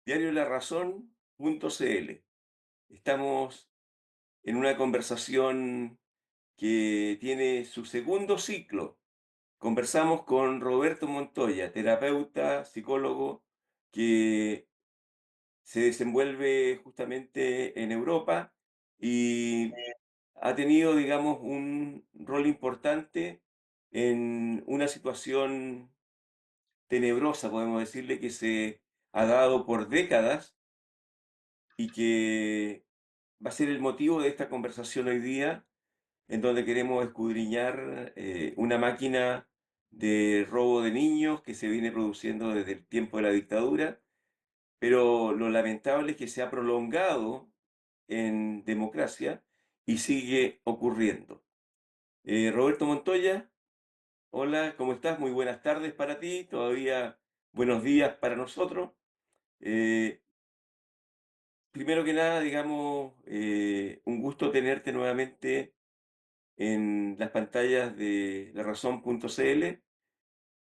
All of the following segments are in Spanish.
Diario La Razón.cl. Estamos en una conversación que tiene su segundo ciclo. Conversamos con Roberto Montoya, terapeuta, psicólogo, que se desenvuelve justamente en Europa y ha tenido, digamos, un rol importante en una situación tenebrosa, podemos decirle, que se ha dado por décadas y que va a ser el motivo de esta conversación hoy día, en donde queremos escudriñar una máquina de robo de niños que se viene produciendo desde el tiempo de la dictadura, pero lo lamentable es que se ha prolongado en democracia y sigue ocurriendo. Roberto Montoya, hola, ¿cómo estás? Muy buenas tardes para ti, todavía buenos días para nosotros. Eh, Primero que nada, digamos, un gusto tenerte nuevamente en las pantallas de larazón.cl.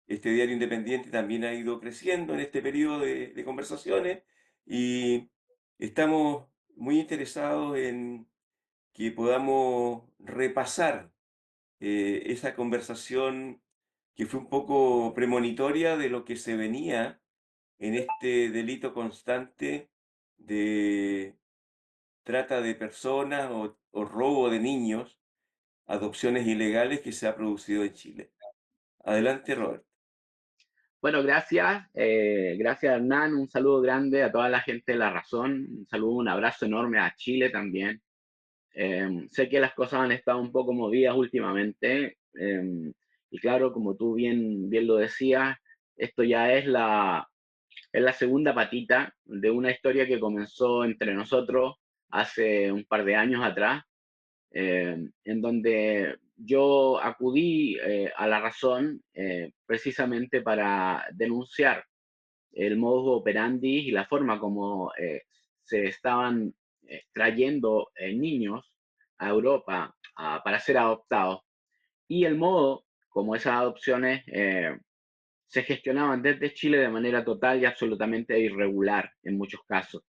Este diario independiente también ha ido creciendo en este periodo de conversaciones y estamos muy interesados en que podamos repasar esa conversación que fue un poco premonitoria de lo que se venía en este delito constante de trata de personas o robo de niños, adopciones ilegales que se ha producido en Chile. Adelante, Robert. Bueno, gracias Hernán, un saludo grande a toda la gente de La Razón, un saludo, un abrazo enorme a Chile también. Sé que las cosas han estado un poco movidas últimamente, y claro, como tú bien lo decías, esto ya es la segunda patita de una historia que comenzó entre nosotros hace un par de años atrás, en donde yo acudí a La Razón precisamente para denunciar el modus operandi y la forma como se estaban trayendo niños a Europa para ser adoptados y el modo como esas adopciones se gestionaban desde Chile de manera total y absolutamente irregular en muchos casos.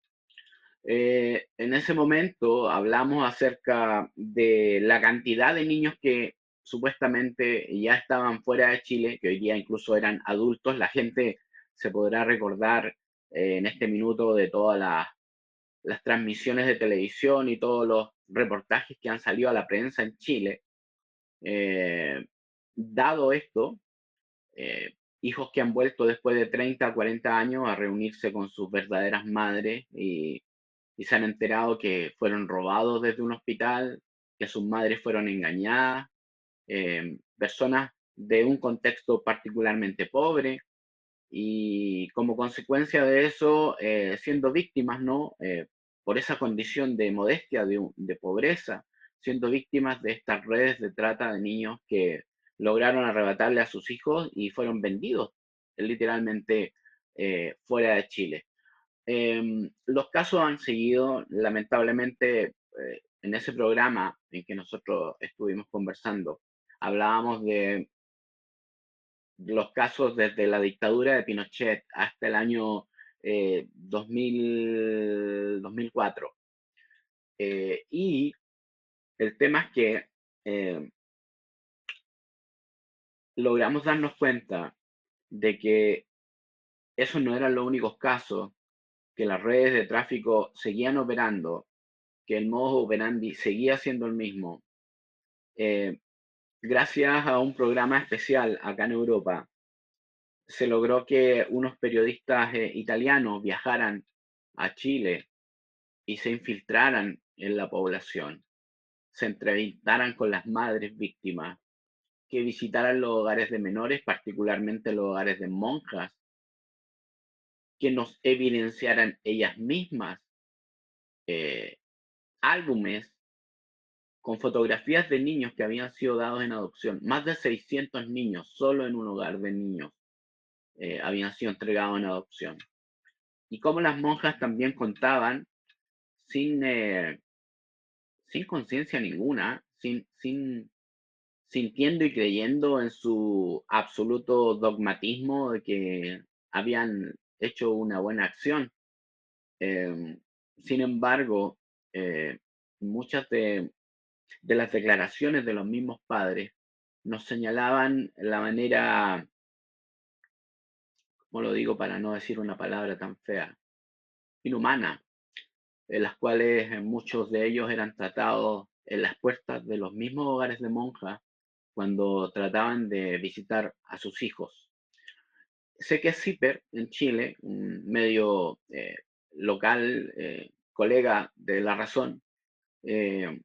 En ese momento hablamos acerca de la cantidad de niños que supuestamente ya estaban fuera de Chile, que hoy día incluso eran adultos. La gente se podrá recordar en este minuto de todas las transmisiones de televisión y todos los reportajes que han salido a la prensa en Chile. Eh, Dado esto, hijos que han vuelto después de 30 o 40 años a reunirse con sus verdaderas madres y se han enterado que fueron robados desde un hospital, que sus madres fueron engañadas, personas de un contexto particularmente pobre y como consecuencia de eso, siendo víctimas, ¿no? Por esa condición de modestia, de pobreza, siendo víctimas de estas redes de trata de niños que lograron arrebatarle a sus hijos y fueron vendidos literalmente fuera de Chile. Los casos han seguido, lamentablemente, en ese programa en que nosotros estuvimos conversando, hablábamos de los casos desde la dictadura de Pinochet hasta el año 2004. Y el tema es que eh, logramos darnos cuenta de que esos no eran los únicos casos, que las redes de tráfico seguían operando, que el modus operandi seguía siendo el mismo. Eh, Gracias a un programa especial acá en Europa, se logró que unos periodistas italianos viajaran a Chile y se infiltraran en la población, se entrevistaran con las madres víctimas, que visitaran los hogares de menores, particularmente los hogares de monjas, que nos evidenciaran ellas mismas eh, álbumes con fotografías de niños que habían sido dados en adopción. Más de 600 niños solo en un hogar de niños habían sido entregados en adopción. Y como las monjas también contaban sin, sin conciencia ninguna, sintiendo y creyendo en su absoluto dogmatismo de que habían hecho una buena acción, Em, Sin embargo, eh, muchas de las declaraciones de los mismos padres nos señalaban la manera, ¿cómo lo digo para no decir una palabra tan fea? Inhumana, en las cuales muchos de ellos eran tratados en las puertas de los mismos hogares de monjas cuando trataban de visitar a sus hijos. Sé que CIPER en Chile, un medio local, colega de La Razón, eh,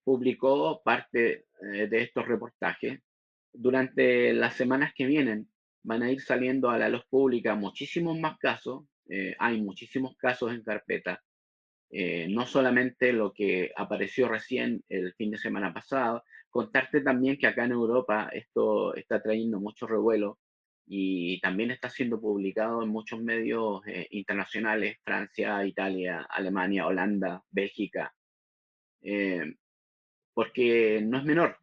publicó parte de estos reportajes. Durante las semanas que vienen van a ir saliendo a la luz pública muchísimos más casos. Hay muchísimos casos en carpeta, no solamente lo que apareció recién el fin de semana pasado. Contarte también que acá en Europa esto está trayendo mucho revuelo y también está siendo publicado en muchos medios internacionales: Francia, Italia, Alemania, Holanda, Bélgica, eh, porque no es menor.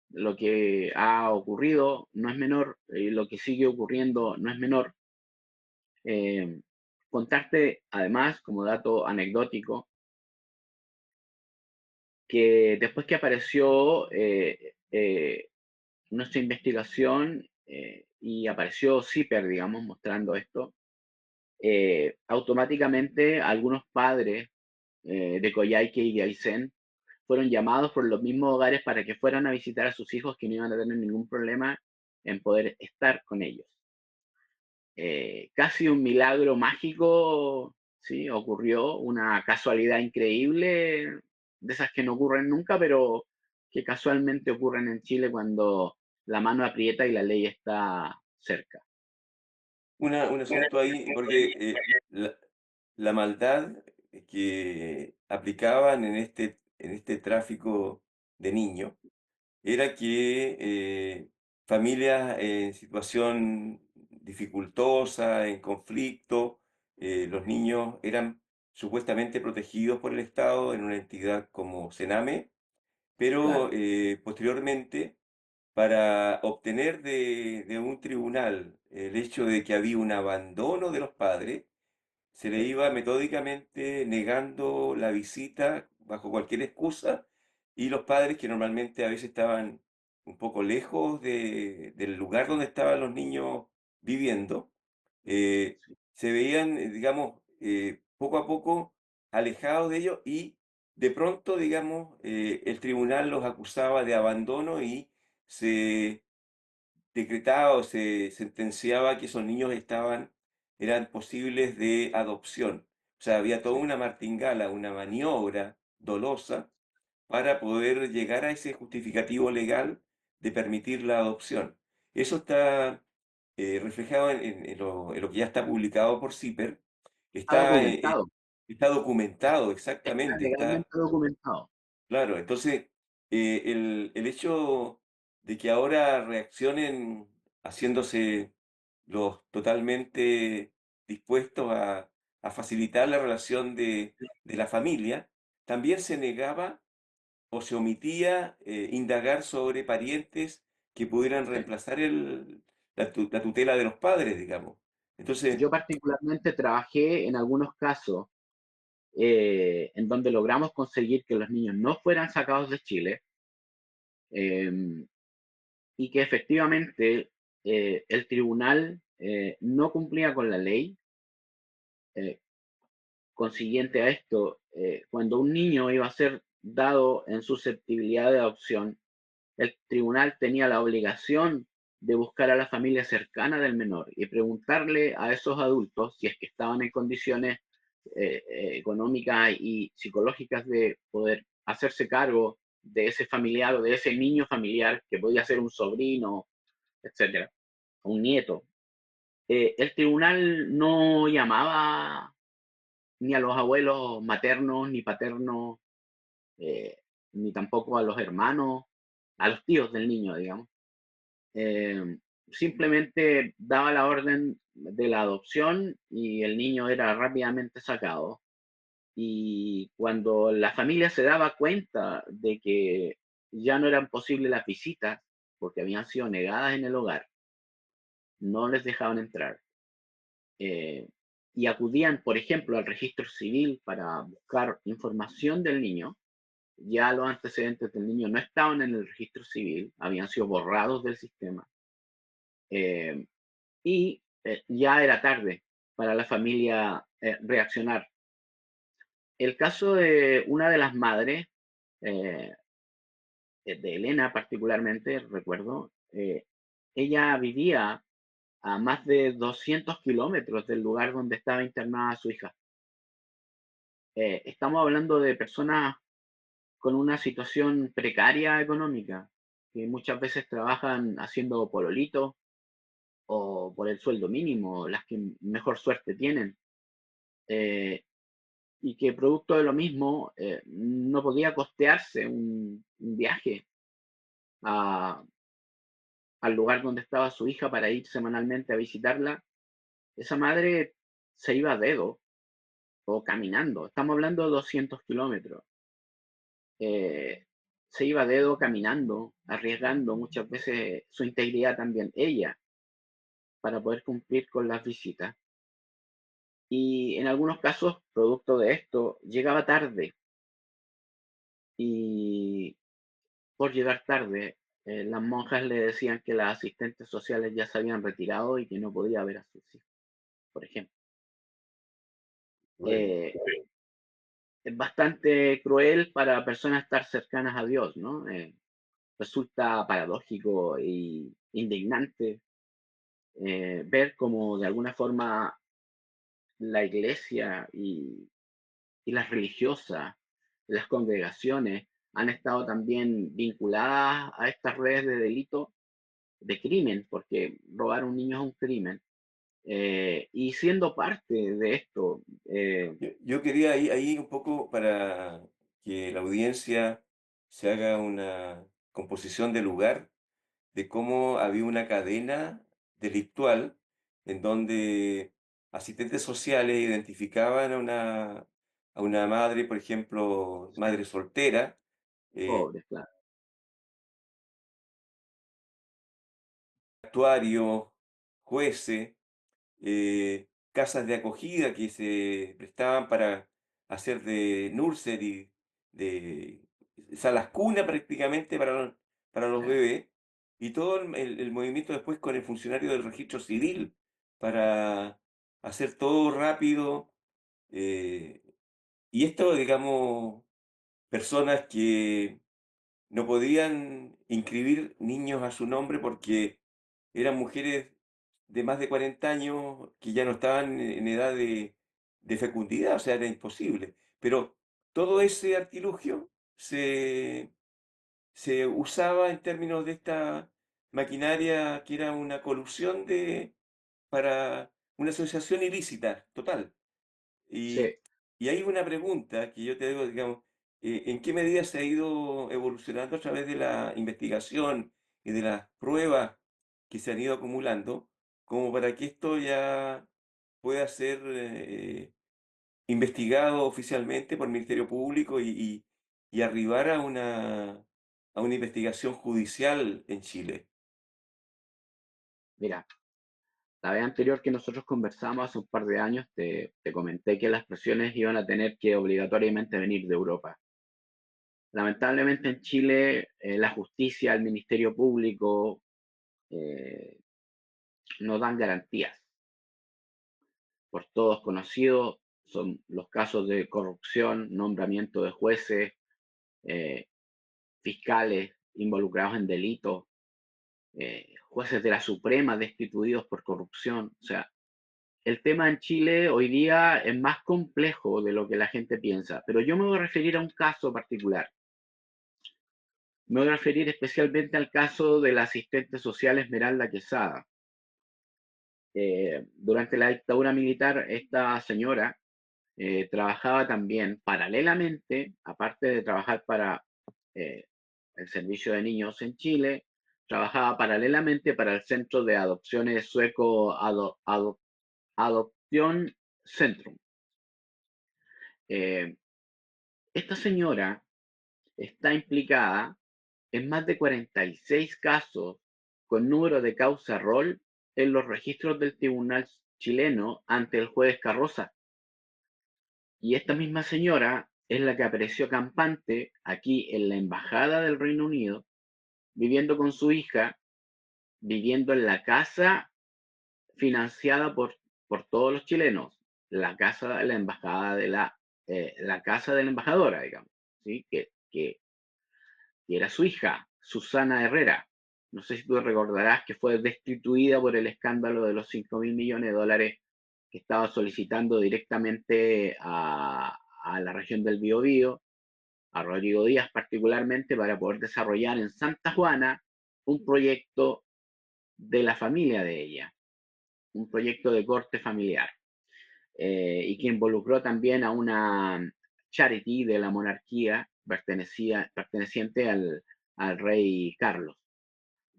Lo que ha ocurrido no es menor, lo que sigue ocurriendo no es menor. Eh, Contarte además, como dato anecdótico, que después que apareció nuestra investigación y apareció CIPER, digamos, mostrando esto, automáticamente algunos padres de Coyhaique y de Aysén fueron llamados por los mismos hogares para que fueran a visitar a sus hijos, que no iban a tener ningún problema en poder estar con ellos. Casi un milagro mágico, ¿sí? Ocurrió, una casualidad increíble, de esas que no ocurren nunca, pero que casualmente ocurren en Chile cuando la mano aprieta y la ley está cerca. Un asunto ahí, porque la maldad que aplicaban en este tráfico de niños era que familias en situación dificultosa, en conflicto, los niños eran supuestamente protegidos por el Estado en una entidad como Sename, pero Claro, posteriormente, para obtener de un tribunal el hecho de que había un abandono de los padres, se le sí, iba metódicamente negando la visita bajo cualquier excusa, y los padres, que normalmente a veces estaban un poco lejos del lugar donde estaban los niños viviendo, eh, sí, se veían, digamos, poco a poco alejados de ellos, y de pronto, digamos, el tribunal los acusaba de abandono y se decretaba o se sentenciaba que esos niños eran posibles de adopción. O sea, había toda sí. una martingala, una maniobra dolosa para poder llegar a ese justificativo legal de permitir la adopción. Eso está reflejado en lo que ya está publicado por CIPER, Está documentado, está documentado está exactamente, legalmente está. documentado. Claro, entonces, el hecho de que ahora reaccionen haciéndose los totalmente dispuestos a facilitar la relación de la familia, también se negaba o se omitía indagar sobre parientes que pudieran Sí. reemplazar la tutela de los padres, digamos. Entonces, Yo particularmente trabajé en algunos casos en donde logramos conseguir que los niños no fueran sacados de Chile, em, y que efectivamente el tribunal no cumplía con la ley. eh, Consiguiente a esto, cuando un niño iba a ser dado en susceptibilidad de adopción, el tribunal tenía la obligación de buscar a la familia cercana del menor y preguntarle a esos adultos si es que estaban en condiciones económicas y psicológicas de poder hacerse cargo de ese familiar o de ese niño familiar, que podía ser un sobrino, etcétera, un nieto. El tribunal no llamaba ni a los abuelos maternos ni paternos, eh, ni tampoco a los hermanos, a los tíos del niño, digamos. Eh, Simplemente daba la orden de la adopción y el niño era rápidamente sacado. Y cuando la familia se daba cuenta de que ya no eran posibles las visitas, porque habían sido negadas en el hogar, no les dejaban entrar. Eh, y acudían, por ejemplo, al registro civil para buscar información del niño, ya los antecedentes del niño no estaban en el registro civil, habían sido borrados del sistema, eh, y ya era tarde para la familia reaccionar. El caso de una de las madres, eh, de Elena particularmente, recuerdo, ella vivía a más de 200 kilómetros del lugar donde estaba internada su hija. Estamos hablando de personas con una situación precaria económica, que muchas veces trabajan haciendo pololito o por el sueldo mínimo, las que mejor suerte tienen, eh, y que producto de lo mismo no podía costearse un viaje a- al lugar donde estaba su hija para ir semanalmente a visitarla. Esa madre se iba a dedo o caminando, estamos hablando de 200 kilómetros. eh, Se iba a dedo caminando, arriesgando muchas veces su integridad también ella para poder cumplir con las visitas. Y en algunos casos, producto de esto, llegaba tarde y por llegar tarde, las monjas le decían que las asistentes sociales ya se habían retirado y que no podía ver a sus hijos, por ejemplo. Bueno, Eh, es bastante cruel para personas estar cercanas a Dios, ¿no? Resulta paradójico e indignante ver cómo de alguna forma la iglesia y las religiosas, las congregaciones, han estado también vinculadas a estas redes de delito, de crimen, porque robar a un niño es un crimen. Y siendo parte de esto, yo quería ahí un poco para que la audiencia se haga una composición de lugar de cómo había una cadena delictual en donde asistentes sociales identificaban a una madre, por ejemplo, madre soltera, eh, pobres, claro, actuarios, jueces, casas de acogida que se prestaban para hacer de nursery, de salas cuna prácticamente para los sí, bebés, y todo el movimiento después con el funcionario del registro civil para hacer todo rápido. eh, y esto, digamos, personas que no podían inscribir niños a su nombre porque eran mujeres de más de 40 años que ya no estaban en edad de fecundidad, o sea, era imposible. Pero todo ese artilugio se usaba en términos de esta maquinaria que era una colusión para una asociación ilícita, total. sí, Y hay una pregunta que yo te digo, digamos, ¿en qué medida se ha ido evolucionando a través de la investigación y de las pruebas que se han ido acumulando, como para que esto ya pueda ser investigado oficialmente por el Ministerio Público y arribar a una investigación judicial en Chile? mira, la vez anterior que nosotros conversamos hace un par de años, te comenté que las presiones iban a tener que obligatoriamente venir de Europa. Lamentablemente en Chile la justicia, el Ministerio Público eh, no dan garantías. Por todos conocidos son los casos de corrupción, nombramiento de jueces, eh, fiscales involucrados en delitos, jueces de la Suprema destituidos por corrupción. O sea, el tema en Chile hoy día es más complejo de lo que la gente piensa, pero yo me voy a referir a un caso particular. Me voy a referir especialmente al caso de la asistente social Esmeralda Quesada. Durante la dictadura militar, esta señora trabajaba también paralelamente, aparte de trabajar para eh, el Servicio de Niños en Chile, trabajaba paralelamente para el Centro de Adopciones Sueco Adopción Centrum. Eh, esta señora está implicada en más de 46 casos con número de causa rol en los registros del Tribunal chileno ante el juez Carroza. Y esta misma señora es la que apareció campante aquí en la Embajada del Reino Unido, viviendo con su hija, viviendo en la casa financiada por todos los chilenos, la casa de la embajada la casa de la embajadora, digamos, ¿sí? Que era su hija, Susana Herrera. No sé si tú recordarás que fue destituida por el escándalo de los 5.000 millones de dólares que estaba solicitando directamente a la región del Biobío, a Rodrigo Díaz particularmente, para poder desarrollar en Santa Juana un proyecto de la familia de ella, un proyecto de corte familiar, y que involucró también a una charity de la monarquía perteneciente al rey Carlos.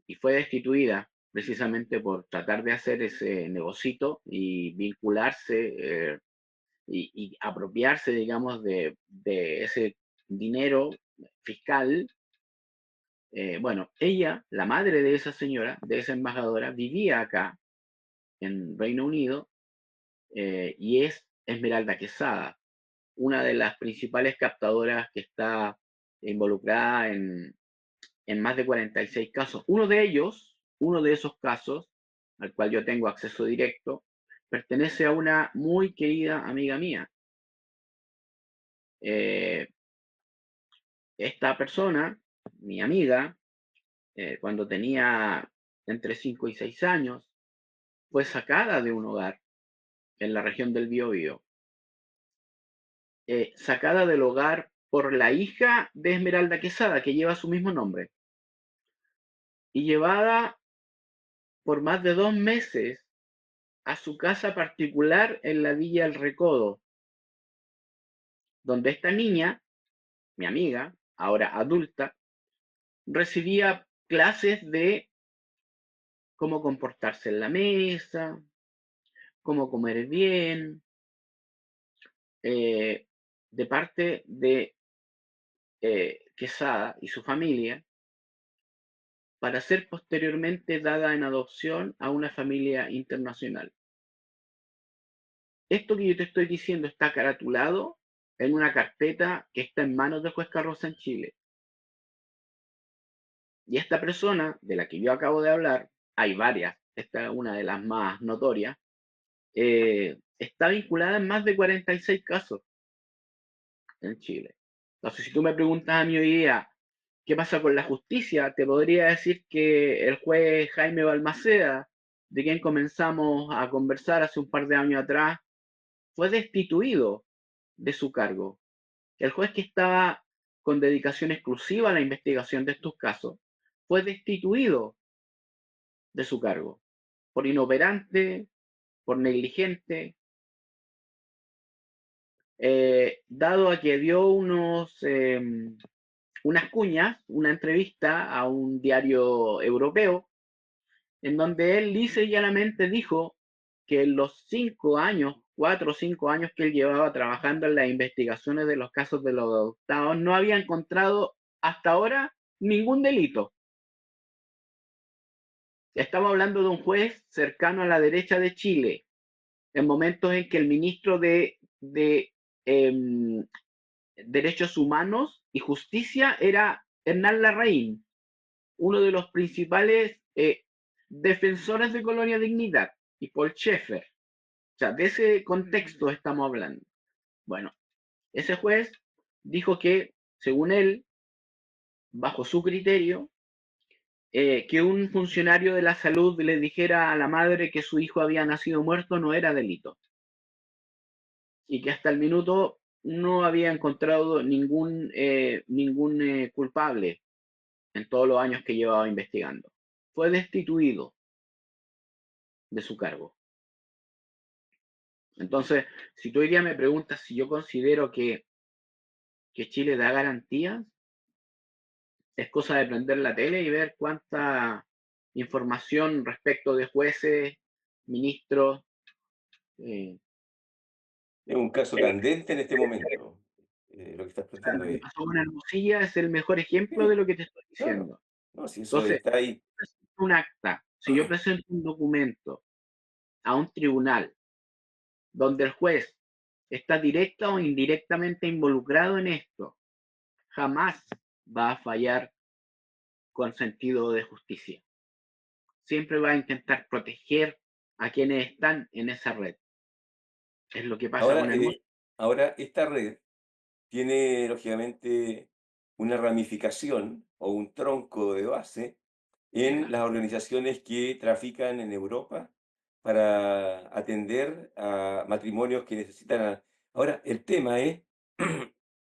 Y fue destituida precisamente por tratar de hacer ese negocito y vincularse y apropiarse, digamos, de ese dinero fiscal. Bueno, ella, la madre de esa señora, de esa embajadora, vivía acá en Reino Unido, y es Esmeralda Quesada, una de las principales captadoras que está involucrada en más de 46 casos. Uno de esos casos, al cual yo tengo acceso directo, pertenece a una muy querida amiga mía. Eh, Esta persona, mi amiga, cuando tenía entre 5 y 6 años, fue sacada de un hogar en la región del Biobío, sacada del hogar por la hija de Esmeralda Quesada, que lleva su mismo nombre, y llevada por más de 2 meses a su casa particular en la Villa El Recodo, donde esta niña, mi amiga, ahora adulta, recibía clases de cómo comportarse en la mesa, cómo comer bien, de parte de Quesada y su familia, para ser posteriormente dada en adopción a una familia internacional. Esto que yo te estoy diciendo está caratulado en una carpeta que está en manos del juez Carroza en Chile. Y esta persona de la que yo acabo de hablar, hay varias, esta es una de las más notorias, está vinculada en más de 46 casos en Chile. Entonces, si tú me preguntas a mí hoy día, ¿qué pasa con la justicia? Te podría decir que el juez Jaime Balmaceda, de quien comenzamos a conversar hace un par de años atrás, fue destituido de su cargo. El juez que estaba con dedicación exclusiva a la investigación de estos casos fue destituido de su cargo por inoperante, por negligente, dado a que dio unas cuñas, una entrevista a un diario europeo, en donde él lisa y llanamente dijo que en los 5 años, 4 o 5 años que él llevaba trabajando en las investigaciones de los casos de los adoptados, no había encontrado hasta ahora ningún delito. Estamos hablando de un juez cercano a la derecha de Chile, en momentos en que el ministro de Derechos Humanos y Justicia era Hernán Larraín, uno de los principales defensores de Colonia Dignidad, y Paul Schaeffer. O sea, de ese contexto estamos hablando. Bueno, ese juez dijo que, según él, bajo su criterio, que un funcionario de la salud le dijera a la madre que su hijo había nacido muerto no era delito. Y que hasta el minuto no había encontrado ningún culpable en todos los años que llevaba investigando. Fue destituido de su cargo. Entonces, si tú hoy día me preguntas si yo considero que Chile da garantías, es cosa de prender la tele y ver cuánta información respecto de jueces, ministros. eh, Es un caso candente en este momento, lo que estás planteando lo que ahí. pasó con Hermosilla es el mejor ejemplo de Sí, lo que te estoy claro. diciendo. No, si eso Entonces, está ahí. un acta, si yo presento un documento a un tribunal donde el juez está directa o indirectamente involucrado en esto, jamás va a fallar con sentido de justicia. Siempre va a intentar proteger a quienes están en esa red. Es lo que pasa Ahora, con el mundo. ahora esta red tiene lógicamente una ramificación o un tronco de base en Ya. las organizaciones que trafican en Europa para atender a matrimonios que necesitan. Ahora, el tema es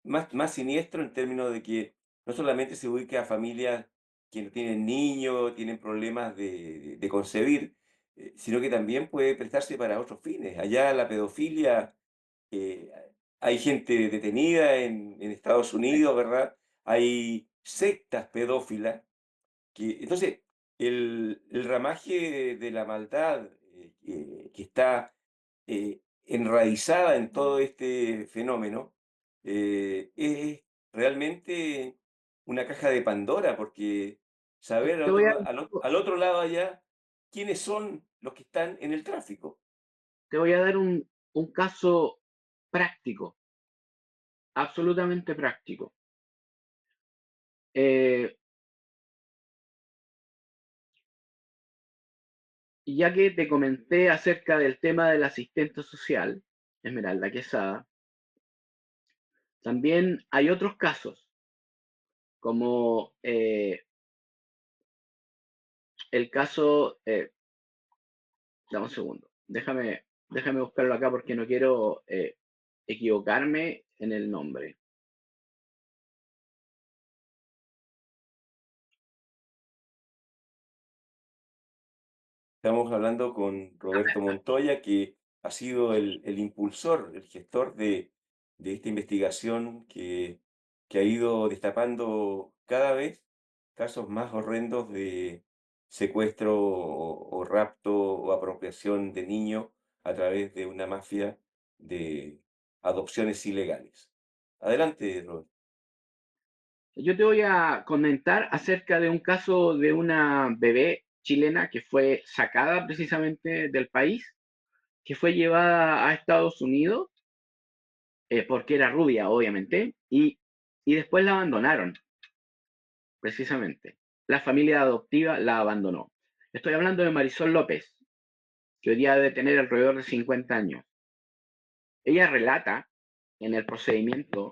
más siniestro en términos de que no solamente se ubica a familias que no tienen niños, tienen problemas de concebir, sino que también puede prestarse para otros fines. Allá la pedofilia, eh, hay gente detenida en Estados Unidos, ¿verdad? Hay sectas pedófilas entonces, el ramaje de la maldad, que está, enraizada en todo este fenómeno, es realmente una caja de Pandora, porque saber Te voy a, al otro lado allá, quiénes son los que están en el tráfico. te voy a dar un caso práctico, absolutamente práctico. Eh, ya que te comenté acerca del tema del asistente social, Esmeralda Quesada, también hay otros casos, como el caso, dame un segundo, déjame buscarlo acá porque no quiero equivocarme en el nombre. Estamos hablando con Roberto Montoya, que ha sido el impulsor, el gestor de esta investigación que ha ido destapando cada vez casos más horrendos de secuestro o rapto o apropiación de niños a través de una mafia de adopciones ilegales. Adelante, Roberto. Yo te voy a comentar acerca de un caso de una bebé chilena que fue sacada precisamente del país, que fue llevada a Estados Unidos, porque era rubia, obviamente, y después la abandonaron, precisamente. La familia adoptiva la abandonó. Estoy hablando de Marisol López, que hoy día debe tener alrededor de 50 años. Ella relata en el procedimiento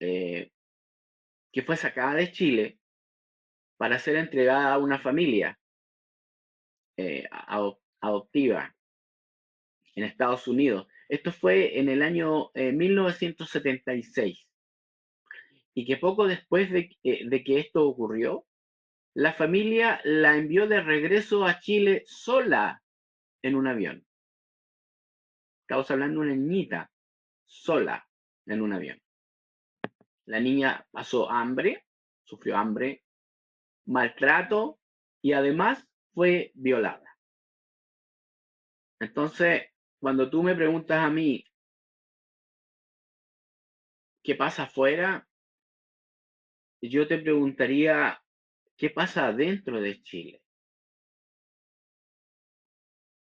eh, que fue sacada de Chile para ser entregada a una familia adoptiva en Estados Unidos. Esto fue en el año 1976 y que poco después de que esto ocurrió, la familia la envió de regreso a Chile sola en un avión. Estamos hablando de una niñita sola en un avión. La niña pasó hambre, sufrió hambre, maltrato y además fue violada. Entonces, cuando tú me preguntas a mí qué pasa afuera, yo te preguntaría qué pasa dentro de Chile.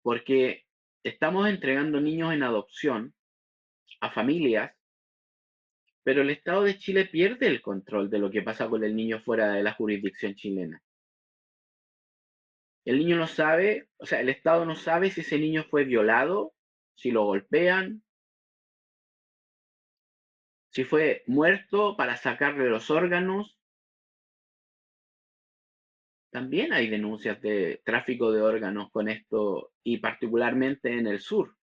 Porque estamos entregando niños en adopción a familias, pero el Estado de Chile pierde el control de lo que pasa con el niño fuera de la jurisdicción chilena. El niño no sabe, o sea, el Estado no sabe si ese niño fue violado, si lo golpean, si fue muerto para sacarle los órganos. También hay denuncias de tráfico de órganos con esto y particularmente en el sur,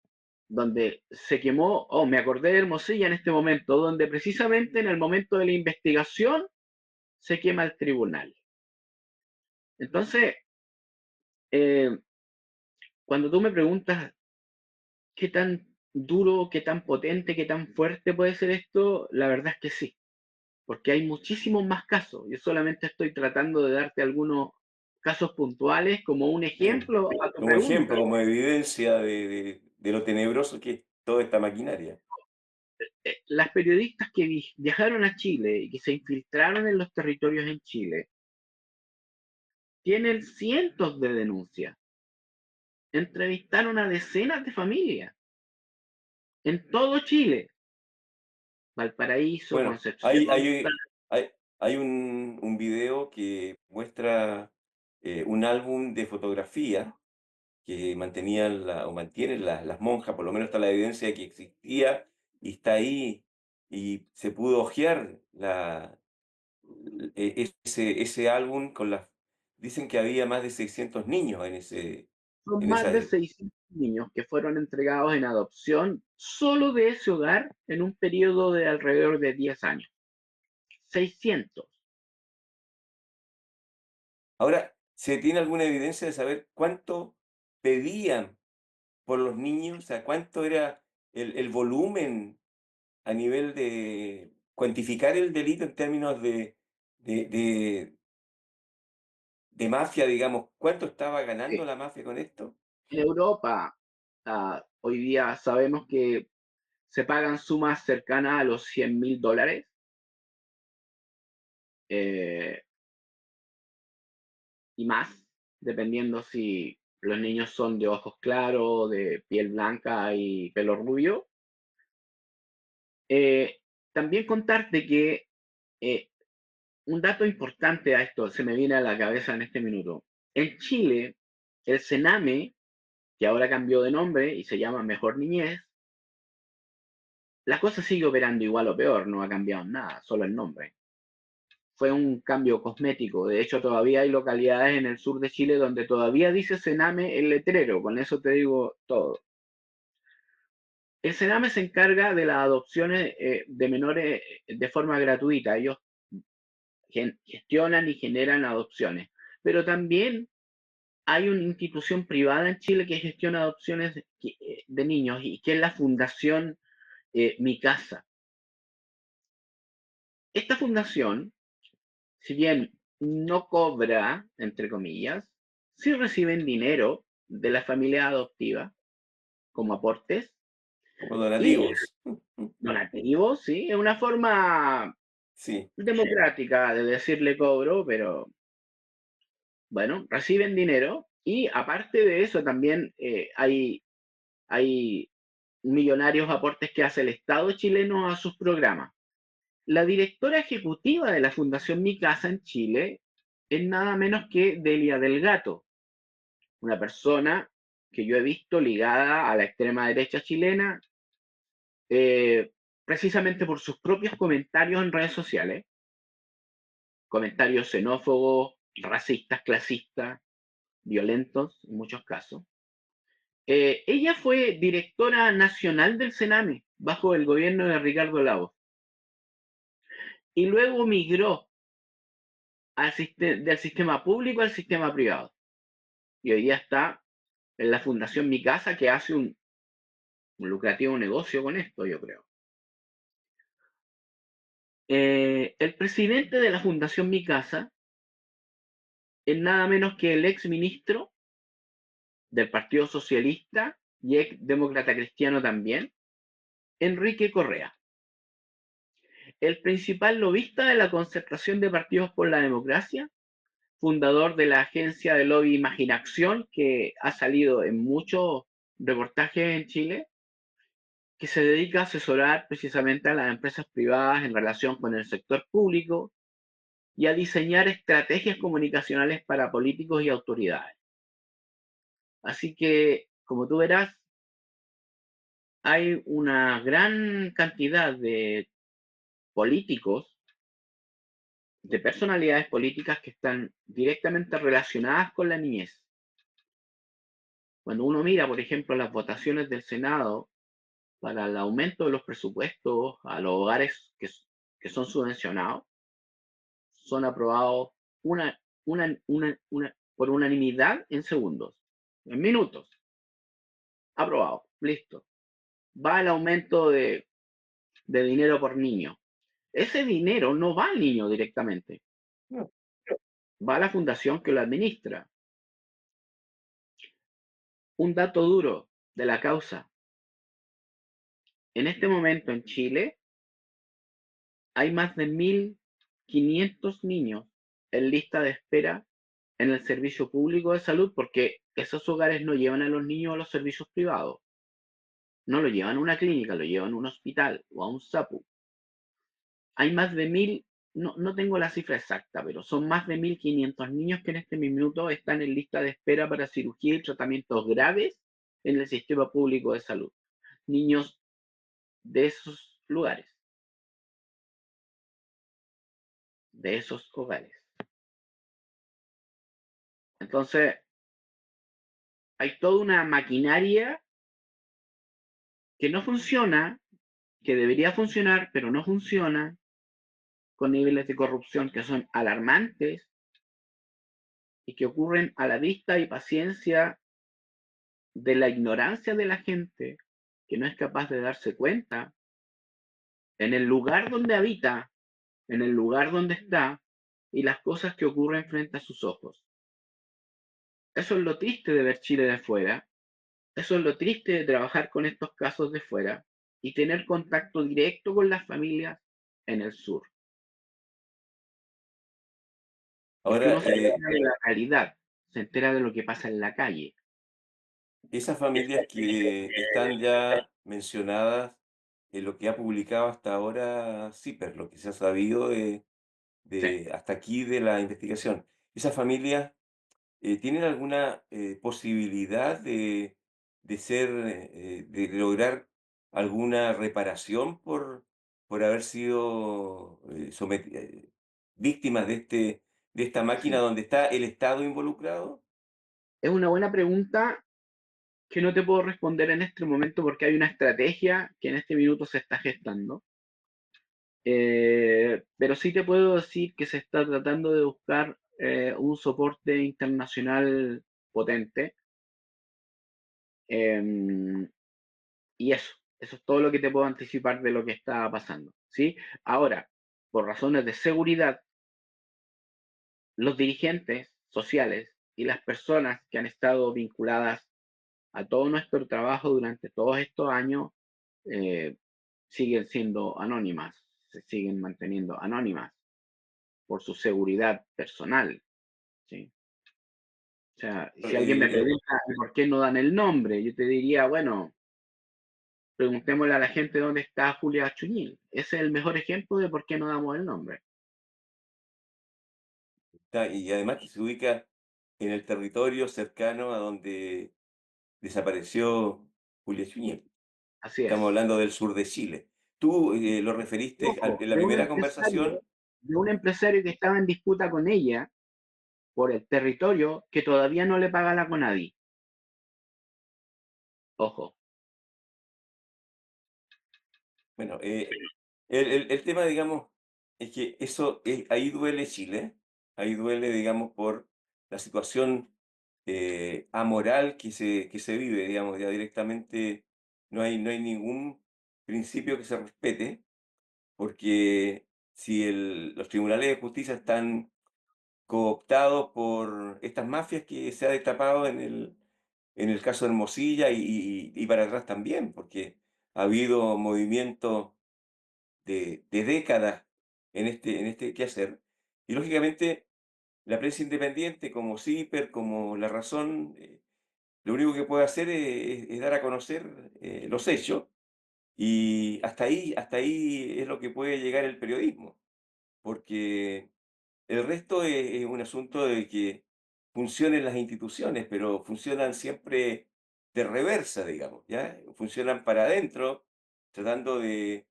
donde se quemó, oh, me acordé de Hermosilla en este momento, donde precisamente en el momento de la investigación se quema el tribunal. Entonces, eh, cuando tú me preguntas qué tan duro, qué tan potente, qué tan fuerte puede ser esto, la verdad es que sí, porque hay muchísimos más casos. Yo solamente estoy tratando de darte algunos casos puntuales como un ejemplo a tu Como ejemplo, pregunta. como evidencia de lo tenebroso que es toda esta maquinaria. Las periodistas que viajaron a Chile y que se infiltraron en los territorios en Chile tienen cientos de denuncias. entrevistaron a decenas de familias en todo Chile, Valparaíso, Bueno, Concepción. hay un video que muestra un álbum de fotografía que mantenían o mantienen las monjas, por lo menos está la evidencia de que existía y está ahí y se pudo hojear ese álbum con las... Dicen que había más de 600 niños Son en más esa... de 600 niños que fueron entregados en adopción solo de ese hogar en un periodo de alrededor de 10 años. 600. Ahora, ¿se tiene alguna evidencia de saber cuánto pedían por los niños? O sea, ¿cuánto era el volumen a nivel de cuantificar el delito en términos de, de, de mafia, digamos? ¿Cuánto estaba ganando Sí. la mafia con esto? En Europa, hoy día sabemos que se pagan sumas cercanas a los $100.000 eh, y más, dependiendo si los niños son de ojos claros, de piel blanca y pelo rubio. Eh, También contarte que eh, un dato importante a esto se me viene a la cabeza en este minuto. En Chile, el Sename, que ahora cambió de nombre y se llama Mejor Niñez, la cosa sigue operando igual o peor, no ha cambiado nada, solo el nombre. Fue un cambio cosmético. De hecho, todavía hay localidades en el sur de Chile donde todavía dice Sename el letrero, con eso te digo todo. El Sename se encarga de las adopciones de menores de forma gratuita. Ellos gestionan y generan adopciones. Pero también hay una institución privada en Chile que gestiona adopciones de niños y que es la Fundación Mi Casa. Esta fundación, si bien no cobra, entre comillas, sí reciben dinero de la familia adoptiva como aportes Como y donativos. donativos, ¿sí? Es una forma Sí. democrática de decirle cobro, pero bueno, reciben dinero y aparte de eso también hay millonarios aportes que hace el Estado chileno a sus programas. La directora ejecutiva de la Fundación Mi Casa en Chile es nada menos que Delia del Gato, una persona que yo he visto ligada a la extrema derecha chilena, eh, precisamente por sus propios comentarios en redes sociales, comentarios xenófobos, racistas, clasistas, violentos en muchos casos. Ella fue directora nacional del Sename bajo el gobierno de Ricardo Lagos y luego migró del sistema público al sistema privado. Y hoy día está en la Fundación Mi Casa que hace un lucrativo negocio con esto, yo creo. El presidente de la Fundación Mi Casa es nada menos que el ex ministro del Partido Socialista y ex demócrata cristiano también, Enrique Correa. El principal lobista de la Concertación de Partidos por la Democracia, fundador de la agencia de lobby Imaginación, que ha salido en muchos reportajes en Chile, que se dedica a asesorar precisamente a las empresas privadas en relación con el sector público y a diseñar estrategias comunicacionales para políticos y autoridades. Así que, como tú verás, hay una gran cantidad de políticos, de personalidades políticas que están directamente relacionadas con la niñez. Cuando uno mira, por ejemplo, las votaciones del Senado para el aumento de los presupuestos a los hogares que son subvencionados, son aprobados por unanimidad en segundos, en minutos. Aprobado, listo. Va el aumento de dinero por niño. Ese dinero no va al niño directamente, No, va a la fundación que lo administra. Un dato duro de la causa. En este momento en Chile hay más de 1.500 niños en lista de espera en el servicio público de salud, porque esos hogares no llevan a los niños a los servicios privados, no lo llevan a una clínica, lo llevan a un hospital o a un SAPU. Hay más de 1000, no tengo la cifra exacta, pero son más de 1500 niños que en este minuto están en lista de espera para cirugía y tratamientos graves en el sistema público de salud. Niños de esos lugares, de esos hogares. Entonces, hay toda una maquinaria que no funciona, que debería funcionar, pero no funciona, con niveles de corrupción que son alarmantes y que ocurren a la vista y paciencia de la ignorancia de la gente, que no es capaz de darse cuenta en el lugar donde habita, en el lugar donde está y las cosas que ocurren frente a sus ojos. Eso es lo triste de ver Chile de fuera, eso es lo triste de trabajar con estos casos de fuera y tener contacto directo con las familias en el sur, porque Ahora, uno se entera de la realidad, se entera de lo que pasa en la calle. esas familias que están ya mencionadas en lo que ha publicado hasta ahora CIPER, lo que se ha sabido Sí. de hasta aquí de la investigación, ¿esas familias tienen alguna posibilidad de ser, de lograr alguna reparación por haber sido víctimas de, de esta máquina Sí. donde está el Estado involucrado? Es una buena pregunta que no te puedo responder en este momento porque hay una estrategia que en este minuto se está gestando. Pero sí te puedo decir que se está tratando de buscar un soporte internacional potente. em, y eso es todo lo que te puedo anticipar de lo que está pasando. ¿Sí? Ahora, por razones de seguridad, los dirigentes sociales y las personas que han estado vinculadas a todo nuestro trabajo durante todos estos años eh, siguen siendo anónimas, se siguen manteniendo anónimas por su seguridad personal, ¿sí? O sea, si alguien me Eh, pregunta por qué no dan el nombre, yo te diría, bueno, preguntémosle a la gente dónde está Julia Chuñil. Ese es el mejor ejemplo de por qué no damos el nombre. y además que se ubica en el territorio cercano a donde desapareció Julia Chuñel. Así Estamos es. hablando del sur de Chile. Tú lo referiste Ojo, en la primera conversación. de un empresario que estaba en disputa con ella por el territorio que todavía no le paga la CONADI. Ojo, Bueno, el tema, digamos, es que eso, ahí duele Chile, ahí duele, digamos, por la situación amoral que se vive, digamos, ya directamente no hay ningún principio que se respete, porque si los tribunales de justicia están cooptados por estas mafias que se ha destapado en el caso de Hermosilla y para atrás también, porque ha habido movimientos de décadas en este quehacer. Y lógicamente la prensa independiente como CIPER, como La Razón, lo único que puede hacer es dar a conocer los hechos y hasta ahí es lo que puede llegar el periodismo, porque el resto es un asunto de que funcionen las instituciones, pero funcionan siempre de reversa, digamos, ¿ya? Funcionan para adentro, tratando de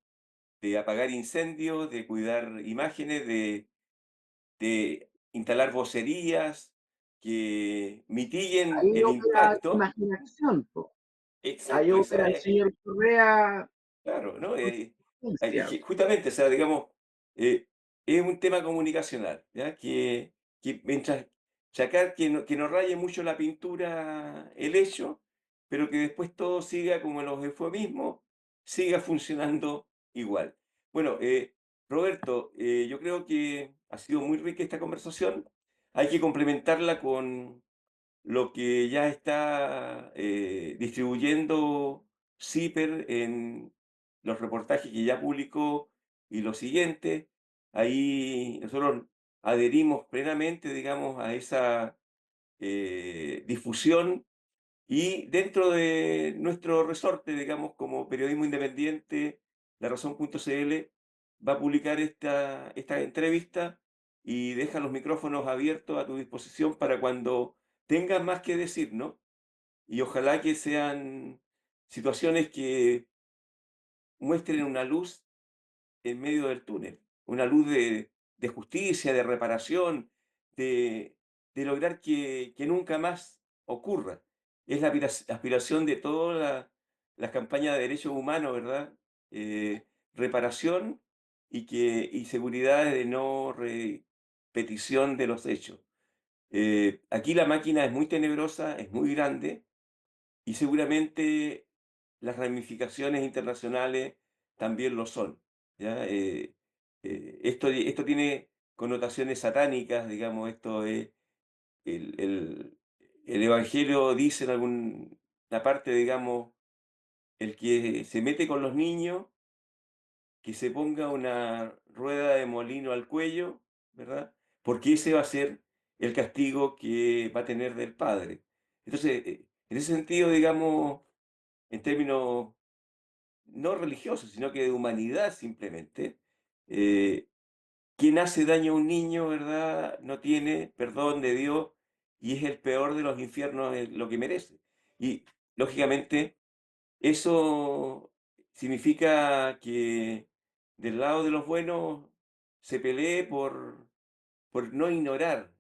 apagar incendios, de cuidar imágenes, de instalar vocerías que mitiguen ahí el opera la impacto. imaginación, po. Ahí Exacto, opera esa el es, señor Correa claro, ¿no? con Es ciencia. que justamente, o sea, digamos, eh, es un tema comunicacional, ¿ya? Que mientras sacar que no raye mucho la pintura el hecho, pero que después todo siga como los eufemismos, siga funcionando igual. Bueno, Roberto, yo creo que ha sido muy rica esta conversación. Hay que complementarla con lo que ya está distribuyendo CIPER en los reportajes que ya publicó y lo siguiente. Ahí nosotros adherimos plenamente, digamos, a esa difusión y dentro de nuestro resorte, digamos, como periodismo independiente, La Razón.cl va a publicar esta entrevista y deja los micrófonos abiertos a tu disposición para cuando tengas más que decir, ¿no? Y ojalá que sean situaciones que muestren una luz en medio del túnel, una luz de justicia, de reparación, de, de lograr que nunca más ocurra. Es la aspiración de todas las campañas de derechos humanos, ¿verdad? Reparación y seguridad de no repetición de los hechos. Aquí la máquina es muy tenebrosa, es muy grande, y seguramente las ramificaciones internacionales también lo son, ¿ya? Esto tiene connotaciones satánicas, digamos, esto es el el el evangelio dice en alguna parte, digamos, el que se mete con los niños, que se ponga una rueda de molino al cuello, ¿verdad? Porque ese va a ser el castigo que va a tener del Padre. Entonces, en ese sentido, digamos, en términos no religiosos, sino que de humanidad simplemente, eh, quien hace daño a un niño, ¿verdad? No tiene perdón de Dios y es el peor de los infiernos, lo que merece. Y lógicamente eso significa que del lado de los buenos se pelee por no ignorar,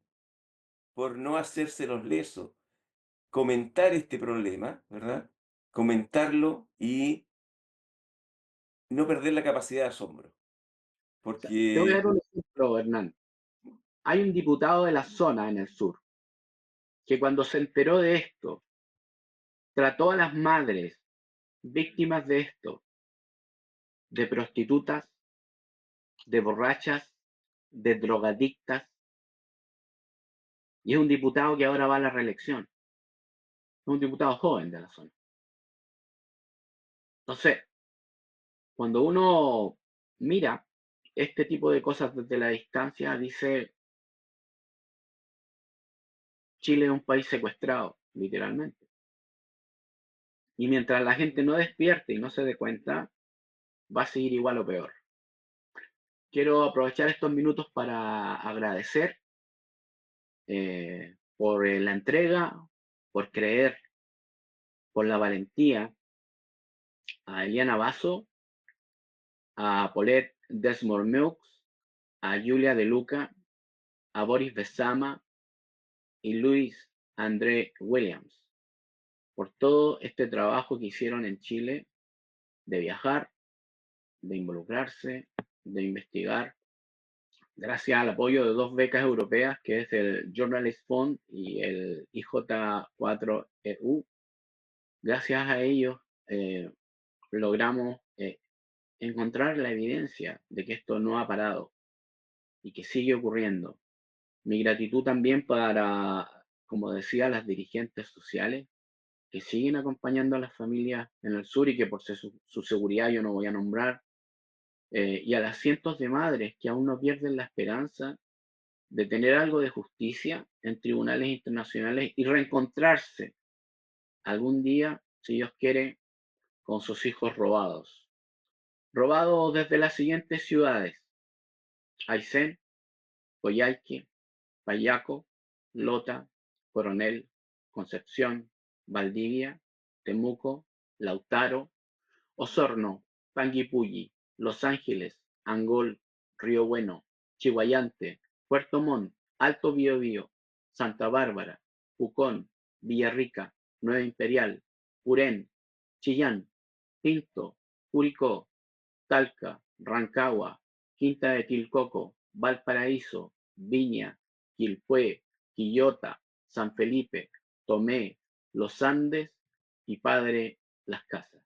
por no hacerse los lesos, comentar este problema, ¿verdad? Comentarlo y no perder la capacidad de asombro. O sea, te voy a dar Porque un ejemplo, Hernán. Hay un diputado de la zona en el sur que cuando se enteró de esto, trató a las madres víctimas de esto, de prostitutas, de borrachas, de drogadictas, y es un diputado que ahora va a la reelección. Es un diputado joven de la zona. Entonces, cuando uno mira este tipo de cosas desde la distancia, dice, Chile es un país secuestrado, literalmente. Y mientras la gente no despierte y no se dé cuenta, va a seguir igual o peor. Quiero aprovechar estos minutos para agradecer por la entrega, por creer, por la valentía a Eliana Basso, a Paulette Desmond-Mills, a Julia De Luca, a Boris Besama y Luis André Williams, por todo este trabajo que hicieron en Chile de viajar, de involucrarse, de investigar, gracias al apoyo de dos becas europeas, que es el Journalist Fund y el IJ4EU. Gracias a ellos logramos encontrar la evidencia de que esto no ha parado y que sigue ocurriendo. Mi gratitud también para, como decía, las dirigentes sociales que siguen acompañando a las familias en el sur y que por su seguridad yo no voy a nombrar, y a las cientos de madres que aún no pierden la esperanza de tener algo de justicia en tribunales internacionales y reencontrarse algún día, si Dios quiere, con sus hijos robados. Robados desde las siguientes ciudades: Aysén, Coyhaique, Payaco, Lota, Coronel, Concepción, Valdivia, Temuco, Lautaro, Osorno, Panguipulli, Los Ángeles, Angol, Río Bueno, Chihuayante, Puerto Montt, Alto Biobío, Santa Bárbara, Pucón, Villarrica, Nueva Imperial, Purén, Chillán, Pinto, Curicó, Talca, Rancagua, Quinta de Tilcoco, Valparaíso, Viña, Quilpué, Quillota, San Felipe, Tomé, Los Andes y Padre Las Casas.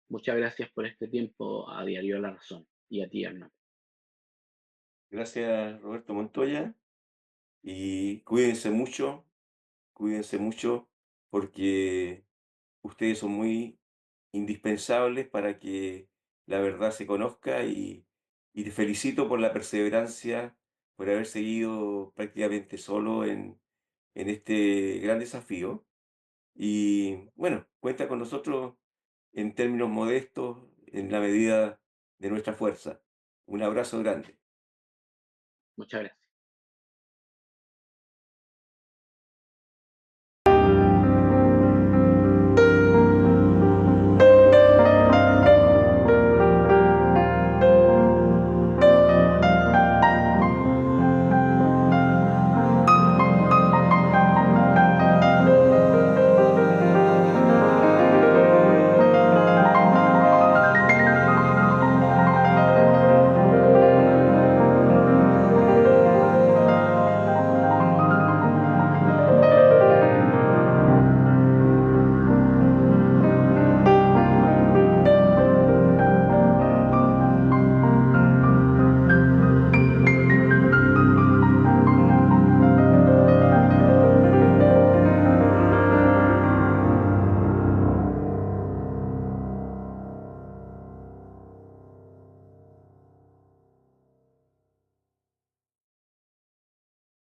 Muchas gracias por este tiempo a Diario La Razón y a ti, Hernán. gracias, Roberto Montoya, y cuídense mucho, porque ustedes son muy indispensables para que la verdad se conozca y te felicito por la perseverancia por haber seguido prácticamente solo en este gran desafío. Y bueno, cuenta con nosotros en términos modestos, en la medida de nuestra fuerza. Un abrazo grande. Muchas gracias.